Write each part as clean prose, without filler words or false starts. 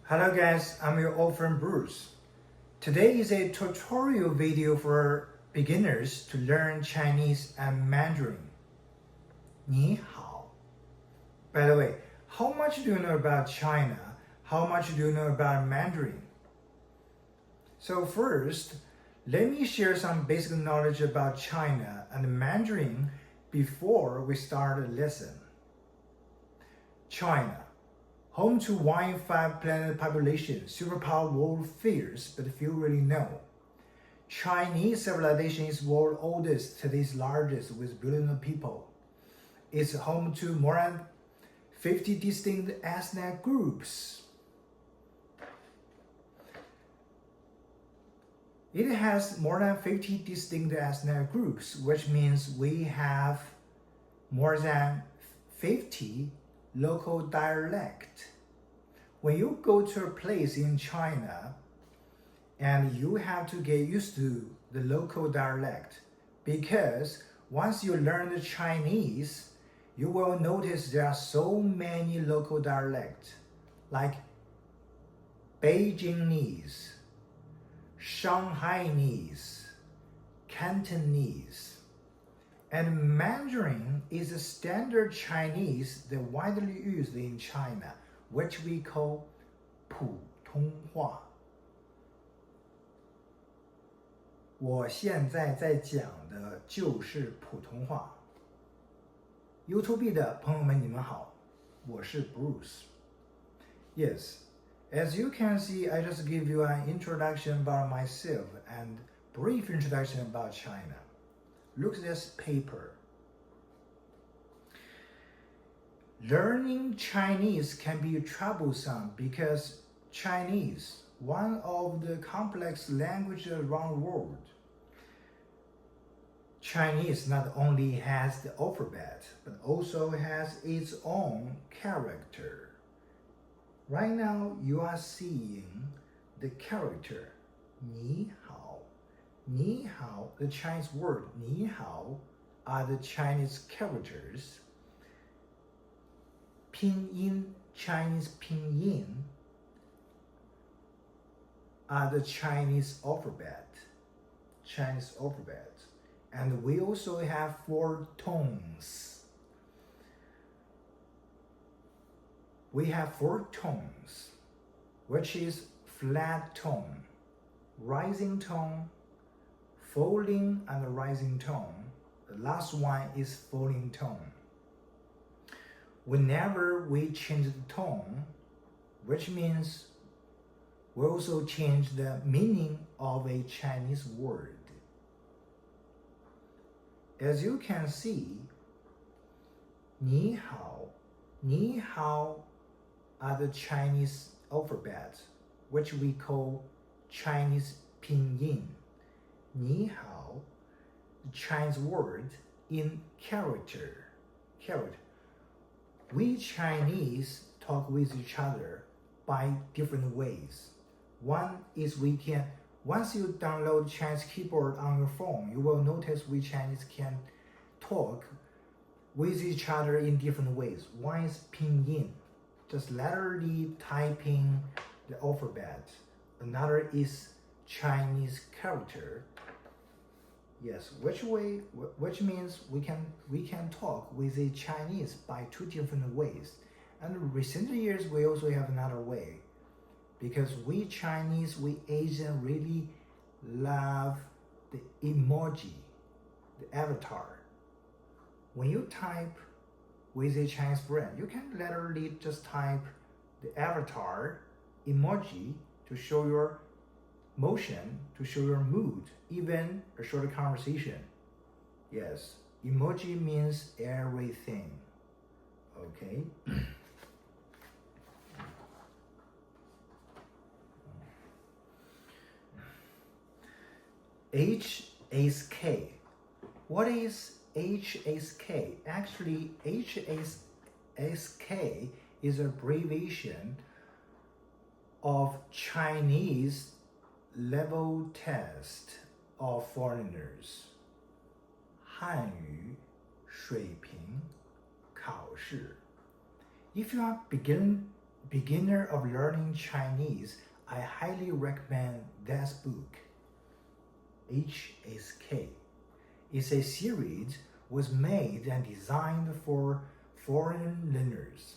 Hello guys, I'm your old friend Bruce. Today is a tutorial video for beginners to learn Chinese and Mandarin. 你好. By the way, how much do you know about China? How much do you know about Mandarin? So first, let me share some basic knowledge about China and Mandarin before we start the lesson. China, home to 1 in 5 planet population, superpower world fierce, but few really know. Chinese civilization is world oldest, today's largest with billions of people. It's home to more than 50 distinct ethnic groups. It has more than 50 distinct ethnic groups, which means we have more than 50 local dialect. When you go to a place in China and you have to get used to the local dialect, because once you learn the Chinese, you will notice there are so many local dialects like Beijingese, Shanghainese, Cantonese, and Mandarin is the standard Chinese that widely used in China, which we call 普通话. 我现在在讲的就是普通话。YouTube 的朋友们，你们好，我是 Bruce. Yes, as you can see, I just give you an introduction about myself and brief introduction about China. Look at this paper. Learning Chinese can be troublesome because Chinese, one of the complex languages around the world. Chinese not only has the alphabet, but also has its own character. Right now, you are seeing the character 你好. 你好, the Chinese word 你好 are the Chinese characters. 拼音, Chinese 拼音 are the Chinese alphabet. Chinese alphabet. And we also have 4 tones. We have 4 tones, which is flat tone, rising tone, falling and rising tone. The last one is falling tone. Whenever we change the tone, which means we also change the meaning of a Chinese word. As you can see, 你好, 你好 are the Chinese alphabet, which we call Chinese pinyin. 你好, the Chinese word in character. We Chinese talk with each other by different ways. One is once you download Chinese keyboard on your phone, you will notice we Chinese can talk with each other in different ways. One is pinyin, just literally typing the alphabet. Another is Chinese character. Yes, which means we can talk with the Chinese by 2 different ways. And in recent years, we also have another way. Because we Chinese, we Asian really love the emoji, the avatar. When you type with a Chinese friend, you can literally just type the avatar emoji to show your motion, to show your mood, even a short conversation. Yes, emoji means everything. Okay. HSK. What is HSK? Actually, HSK is an abbreviation of Chinese level test of foreigners. 汉语水平考试. If you are beginner of learning Chinese, I highly recommend this book. HSK. It's a series was made and designed for foreign learners.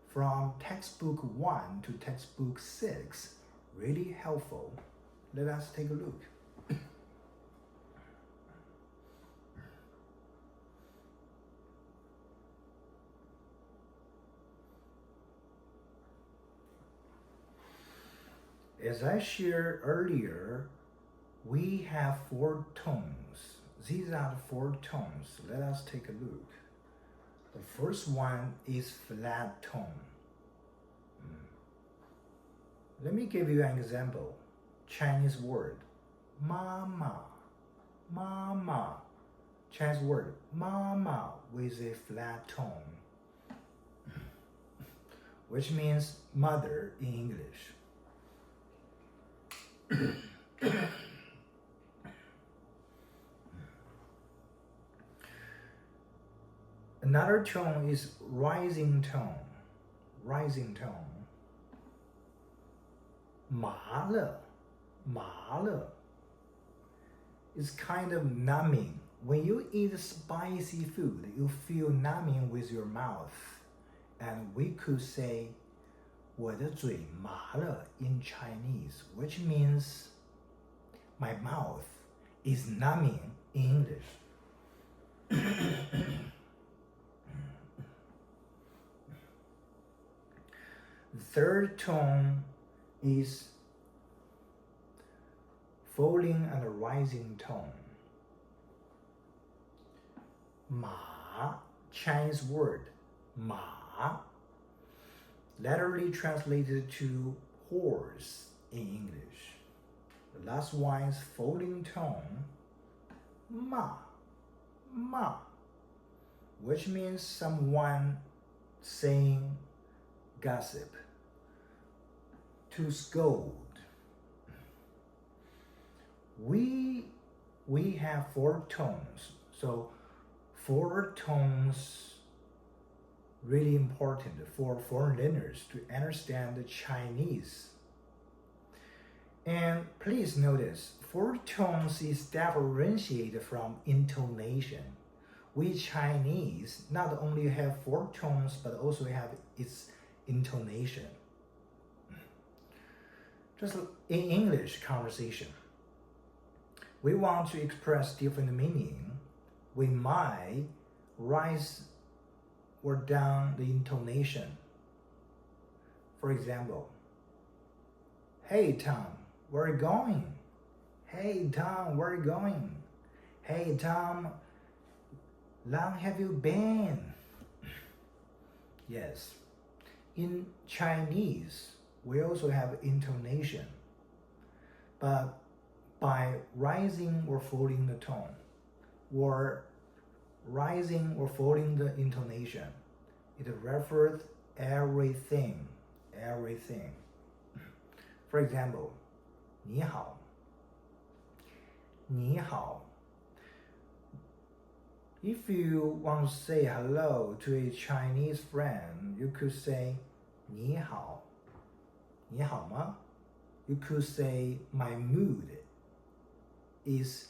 From textbook 1 to textbook 6, really helpful. Let us take a look. As I shared earlier, we have 4 tones. These are the 4 tones. Let us take a look. The first one is flat tone. Let me give you an example. Chinese word, mama, mama. Chinese word, mama, with a flat tone, which means mother in English. Another tone is rising tone. Rising tone. 麻了, 麻了. It's kind of numbing. When you eat spicy food, you feel numbing with your mouth. And we could say, 我的嘴麻了 in Chinese, which means my mouth is numbing in English. The third tone is falling and rising tone. 马, Chinese word, 马, literally translated to horse in English. The last one is falling tone, 骂, 骂, which means someone saying gossip, to scold. We have 4 tones, so 4 tones really important for foreign learners to understand the Chinese. And please notice, 4 tones is differentiated from intonation. We Chinese not only have 4 tones, but also have its intonation. Just in English conversation, we want to express different meaning. We might rise or down the intonation. For example, hey Tom, where are you going? Hey Tom, where are you going? Hey Tom, long have you been? Yes, in Chinese, we also have intonation, but by rising or falling the tone, or rising or falling the intonation, it refers everything. For example, 你好, 你好. If you want to say hello to a Chinese friend, you could say 你好. 你好吗? You could say my mood is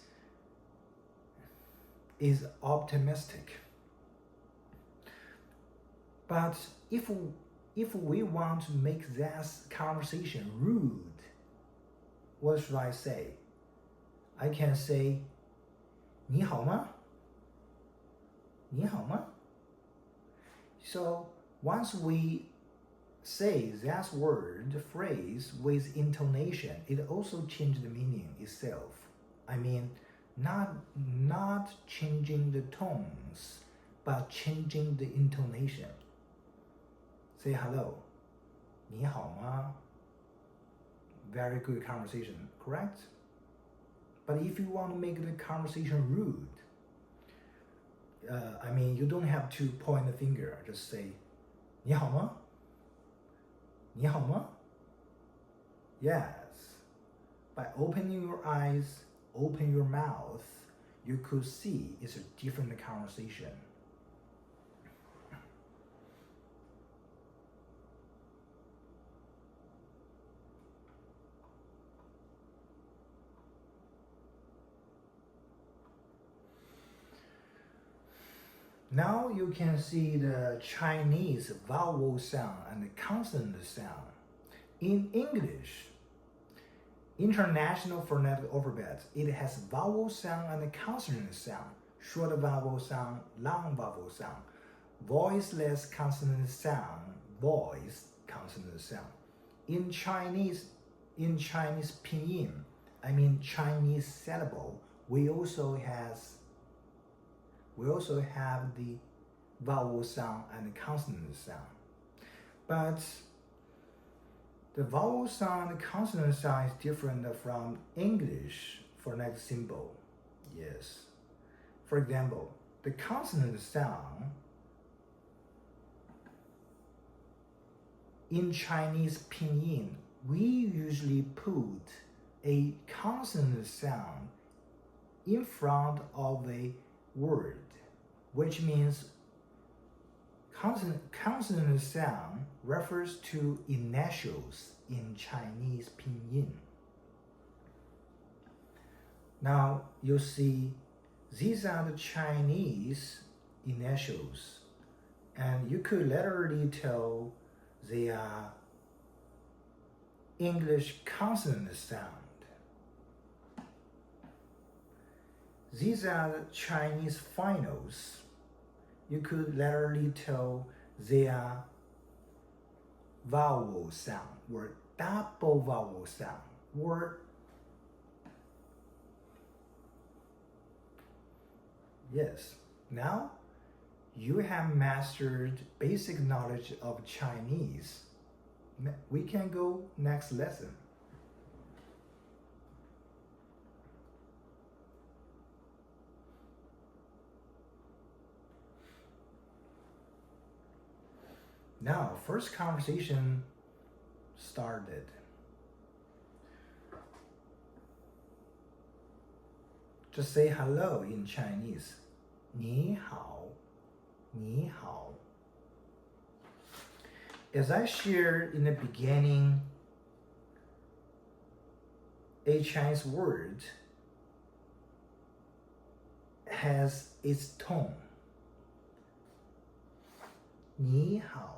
optimistic. But if we want to make this conversation rude, what should I say? I can say 你好吗? 你好吗? So once we say that word, phrase with intonation, it also changes the meaning itself. I mean, not changing the tones, but changing the intonation. Say hello. 你好吗? Very good conversation, correct? But if you want to make the conversation rude, you don't have to point the finger. Just say 你好吗? 你好吗? Yes. By opening your eyes, open your mouth, you could see it's a different conversation. Now you can see the Chinese vowel sound and the consonant sound. In English, International Phonetic Alphabet, it has vowel sound and consonant sound, short vowel sound, long vowel sound, voiceless consonant sound, voiced consonant sound. In Chinese pinyin, I mean Chinese syllable, we also have the vowel sound and consonant sound. But the vowel sound and consonant sound is different from English phonetic symbol. Yes. For example, the consonant sound in Chinese pinyin, we usually put a consonant sound in front of a word, which means consonant sound refers to initials in Chinese pinyin. Now you see these are the Chinese initials, and you could literally tell they are English consonant sound. These are the Chinese finals. You could literally tell they are vowel sound or double vowel sound or yes. Now you have mastered basic knowledge of Chinese. We can go next lesson. Now, first conversation started. Just say hello in Chinese. 你好,你好. As I shared in the beginning, a Chinese word has its tone. 你好.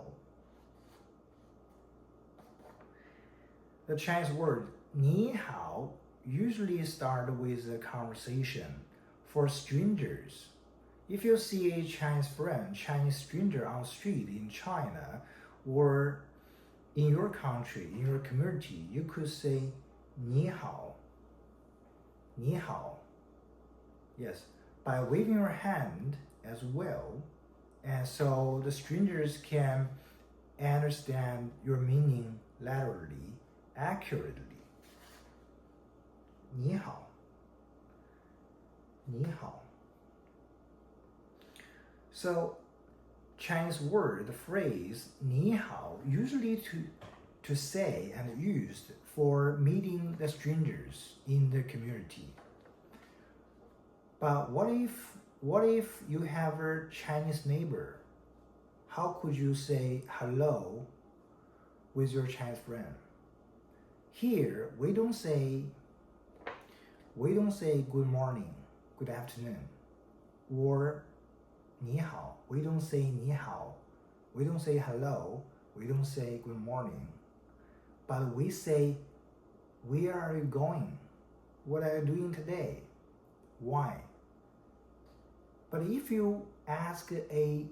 The Chinese word 你好 usually start with a conversation for strangers. If you see a Chinese friend, Chinese stranger on the street in China or in your country, in your community, you could say 你好. 你好. Yes, by waving your hand as well, and so the strangers can understand your meaning laterally, accurately. 你好. 你好. So, Chinese word, the phrase 你好 usually to say and used for meeting the strangers in the community. But what if you have a Chinese neighbor? How could you say hello with your Chinese friend? Here we don't say good morning, good afternoon, or 你好. We don't say 你好. We don't say hello. We don't say good morning. But we say, where are you going? What are you doing today? Why? But if you ask a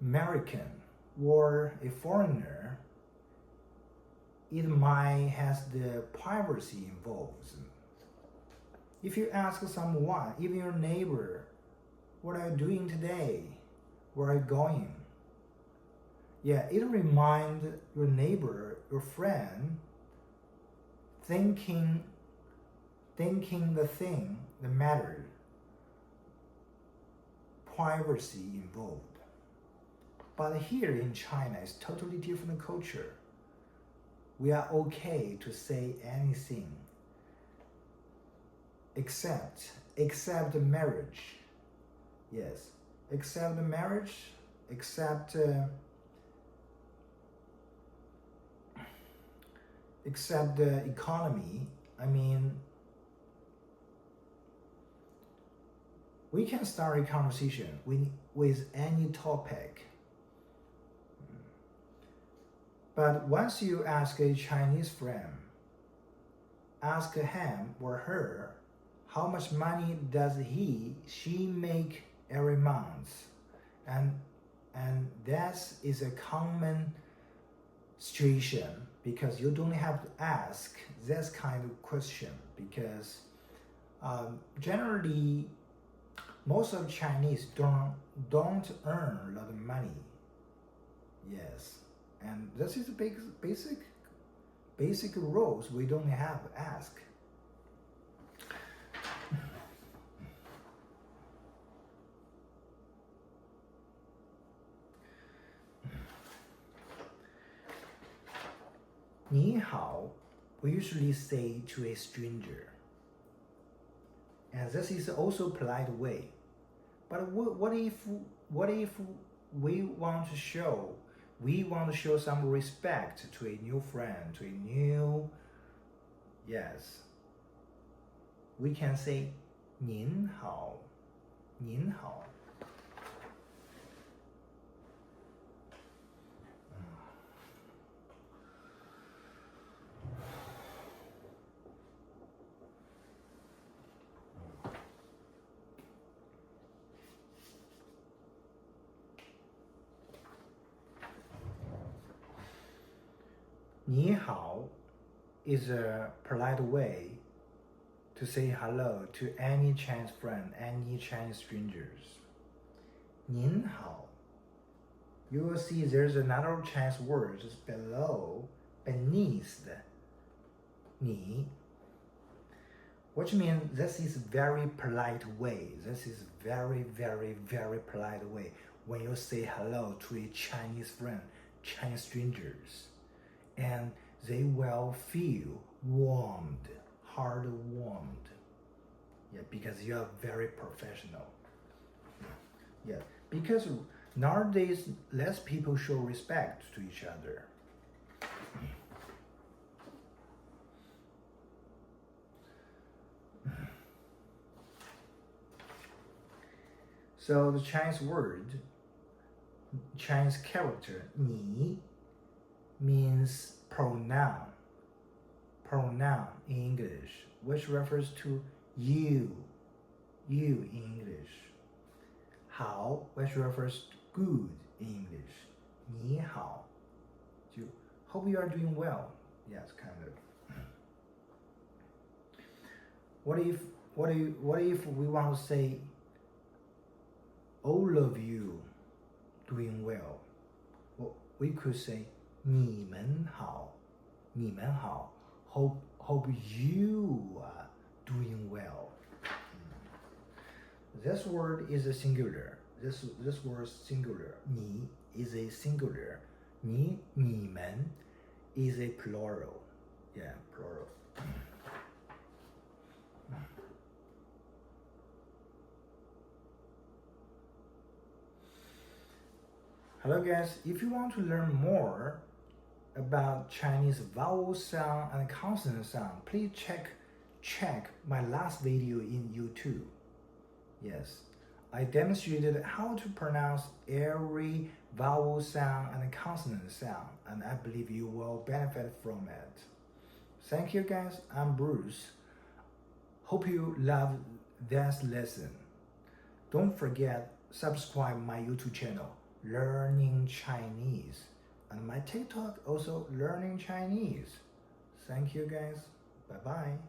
American or a foreigner, it might has the privacy involved. If you ask someone, even your neighbor, what are you doing today? Where are you going? Yeah, it reminds your neighbor, your friend, thinking the thing that mattered. Privacy involved. But here in China, it's totally different culture. We are okay to say anything except marriage. Yes, except marriage, except the economy. I mean, We can start a conversation with any topic. But once you ask a Chinese friend, ask him or her, how much money does she make every month? And that is a common situation, because you don't have to ask this kind of question, because generally most of Chinese don't earn a lot of money. Yes, and this is the basic rules we don't have to ask. Ni hao, we usually say to a stranger, and this is also polite way. But what if we want to show some respect to a new friend, to a new, yes, we can say 您好, 您好. Ni hao is a polite way to say hello to any Chinese friend, any Chinese strangers. 您好. You will see there's another Chinese word just beneath the 你, which means this is very polite way. This is very, very, very polite way when you say hello to a Chinese friend, Chinese strangers. And they will feel warmed, heart warmed. Yeah, because you are very professional. Yeah, because nowadays less people show respect to each other. So the Chinese word, Chinese character 你 means pronoun in English, which refers to you in English. 好, which refers to good in English. 你好, to hope you are doing well. Yes, kind of. What if we want to say all of you doing well? Well, we could say 你们好, 你们好. Hope you are doing well. This word is a singular. This word is singular. 你 is a singular. 你们 is a plural. Yeah, plural. Hello guys, if you want to learn more about Chinese vowel sound and consonant sound, please check my last video in YouTube. Yes, I demonstrated how to pronounce every vowel sound and consonant sound, and I believe you will benefit from it. Thank you guys, I'm Bruce. Hope you love this lesson. Don't forget, subscribe my YouTube channel, Learning Chinese, and my TikTok also Learning Chinese. Thank you guys. Bye bye.